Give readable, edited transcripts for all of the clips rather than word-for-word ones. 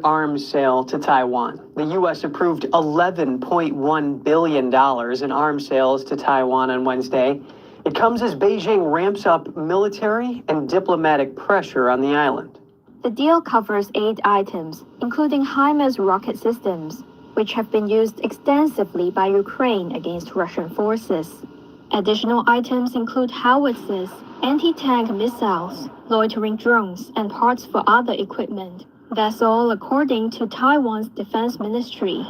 arms sale to Taiwan. The U.S. approved $11.1 billion in arms sales to Taiwan on Wednesday. It comes as Beijing ramps up military and diplomatic pressure on the island. The deal covers 8 items, including HIMARS rocket systems, which have been used extensively by Ukraine against Russian forces. Additional items include howitzers, anti-tank missiles, loitering drones, and parts for other equipment. That's all according to Taiwan's defense ministry.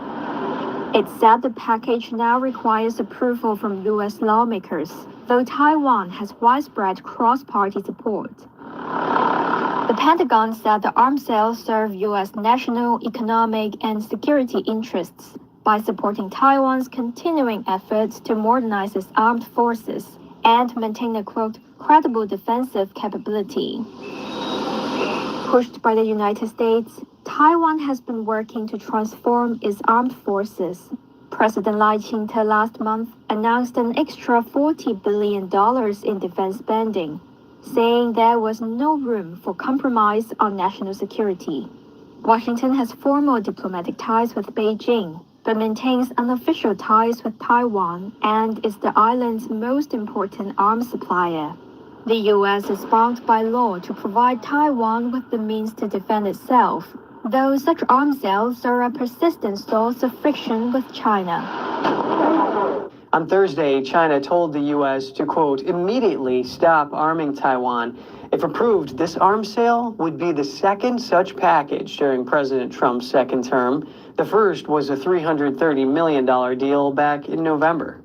It said the package now requires approval from U.S. lawmakers, though Taiwan has widespread cross-party support. The Pentagon said the arms sales serve U.S. national, economic, and security interests by supporting Taiwan's continuing efforts to modernize its armed forces and maintain a, quote, credible defensive capability. Pushed by the United States, Taiwan has been working to transform its armed forces. President Lai Ching-te last month announced an extra $40 billion in defense spending, saying there was no room for compromise on national security. Washington has formal diplomatic ties with Beijing, but maintains unofficial ties with Taiwan and is the island's most important arms supplier. The U.S. is bound by law to provide Taiwan with the means to defend itself, though such arms sales are a persistent source of friction with China. On Thursday, China told the U.S. to, quote, immediately stop arming Taiwan. If approved, this arms sale would be the second such package during President Trump's second term. The first was a $330 million deal back in November.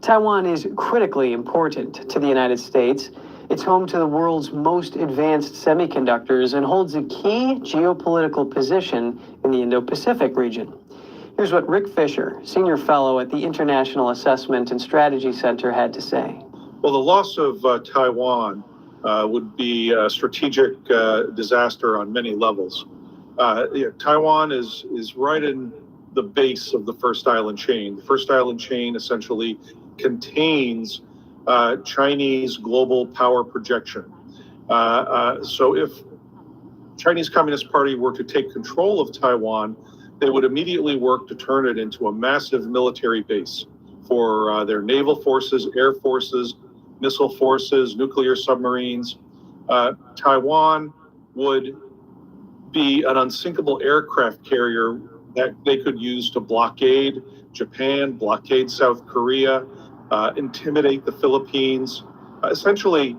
Taiwan is critically important to the United States. It's home to the world's most advanced semiconductors and holds a key geopolitical position in the Indo-Pacific region. Here's what Rick Fisher, senior fellow at the International Assessment and Strategy Center, had to say. Well, the loss of Taiwan would be a strategic disaster on many levels. Taiwan is right in the base of the first island chain. The first island chain essentially contains Chinese global power projection. So if Chinese Communist Party were to take control of Taiwan, they would immediately work to turn it into a massive military base for their naval forces, air forces, missile forces, nuclear submarines. Taiwan would be an unsinkable aircraft carrier that they could use to blockade Japan, blockade South Korea, intimidate the Philippines, essentially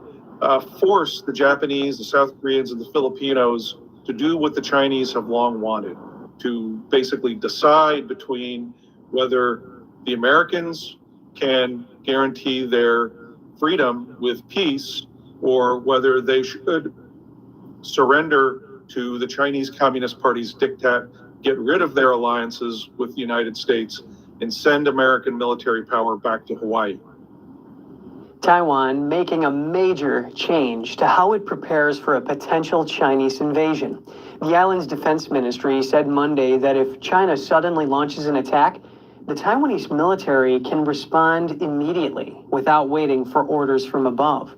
force the Japanese, the South Koreans, and the Filipinos to do what the Chinese have long wanted, to basically decide between whether the Americans can guarantee their freedom with peace or whether they should surrender to the Chinese Communist Party's diktat, get rid of their alliances with the United States, and send American military power back to Hawaii. Taiwan making a major change to how it prepares for a potential Chinese invasion. The island's defense ministry said Monday that if China suddenly launches an attack, the Taiwanese military can respond immediately without waiting for orders from above.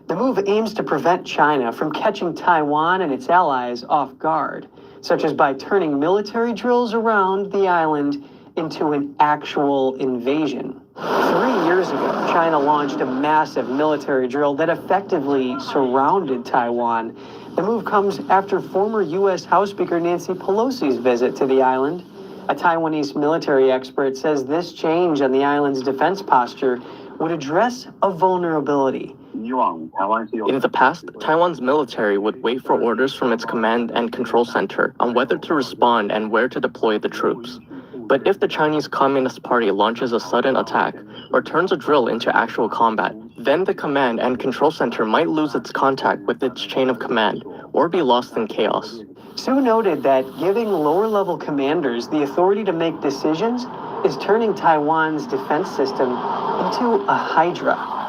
The move aims to prevent China from catching Taiwan and its allies off guard, such as by turning military drills around the island into an actual invasion. 3 years ago, China launched a massive military drill that effectively surrounded Taiwan. The move comes after former U.S. House Speaker Nancy Pelosi's visit to the island. A Taiwanese military expert says this change on the island's defense posture would address a vulnerability. In the past, Taiwan's military would wait for orders from its command and control center on whether to respond and where to deploy the troops. But if the Chinese Communist Party launches a sudden attack or turns a drill into actual combat, then the command and control center might lose its contact with its chain of command or be lost in chaos. Su noted that giving lower-level commanders the authority to make decisions is turning Taiwan's defense system into a Hydra.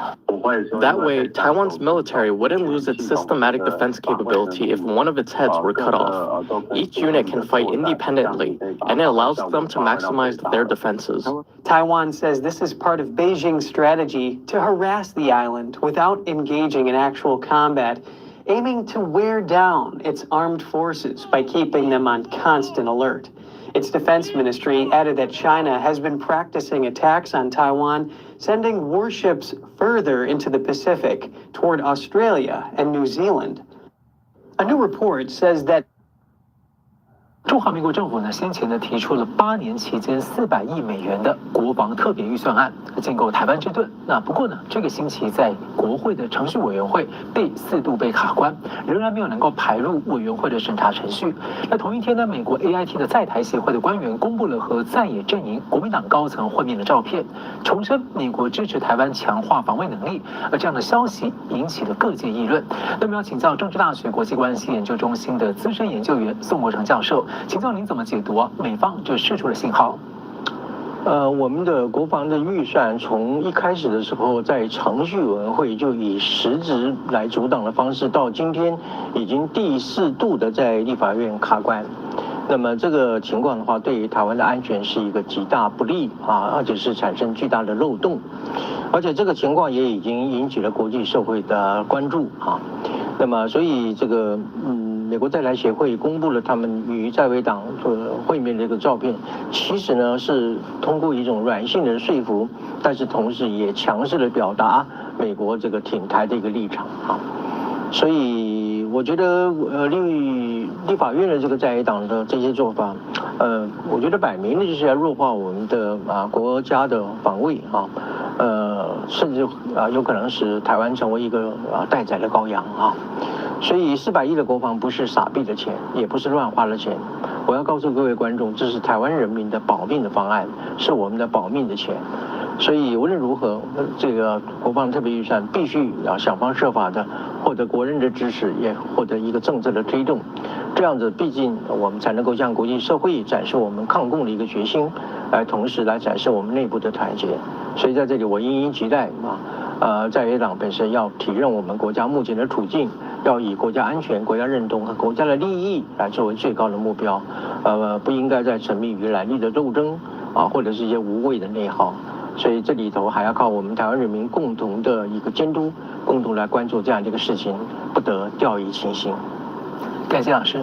That way, Taiwan's military wouldn't lose its systematic defense capability if one of its heads were cut off. Each unit can fight independently, and it allows them to maximize their defenses. Taiwan says this is part of Beijing's strategy to harass the island without engaging in actual combat. aiming to wear down its armed forces by keeping them on constant alert. Its defense ministry added that China has been practicing attacks on Taiwan, sending warships further into the Pacific toward Australia and New Zealand. A new report says that 中华民国政府呢，先前呢提出了8年期间400亿美元的国防特别预算案，建构台湾之盾。那不过呢，这个星期在国会的程序委员会第4度被卡关，仍然没有能够排入委员会的审查程序。那同一天呢，美国 AIT 的在台协会的官员公布了和在野阵营国民党高层会面的照片，重申美国支持台湾强化防卫能力。而这样的消息引起了各界议论。那么要请教政治大学国际关系研究中心的资深研究员宋国成教授。请教您怎么解读美方就释出了信号？我们的国防的预算从一开始的时候，在程序委员会就以实质来阻挡的方式，到今天已经第4度的在立法院卡关。那么这个情况的话，对于台湾的安全是一个极大不利而且是产生巨大的漏洞，而且这个情况也已经引起了国际社会的关注那么所以这个美国在台协会公布了他们与在野党会面的一个照片，其实呢是通过一种软性的说服，但是同时也强势的表达美国这个挺台的一个立场所以我觉得立法院的这个在野党的这些做法，我觉得摆明了就是要弱化我们的国家的防卫甚至有可能使台湾成为一个待宰的羔羊所以400亿的国防不是傻逼的钱，也不是乱花的钱。我要告诉各位观众，这是台湾人民的保命的方案，是我们的保命的钱。所以无论如何，这个国防特别预算必须要想方设法的获得国人的支持，也获得一个政策的推动。这样子，毕竟我们才能够向国际社会展示我们抗共的一个决心，同时来展示我们内部的团结。所以在这里，我殷殷期待在野党本身要体认我们国家目前的处境，要以国家安全、国家认同和国家的利益来作为最高的目标，不应该再沉迷于蓝绿的斗争或者是一些无谓的内耗。所以这里头还要靠我们台湾人民共同的一个监督，共同来关注这样的一个事情，不得掉以轻心。感谢老师。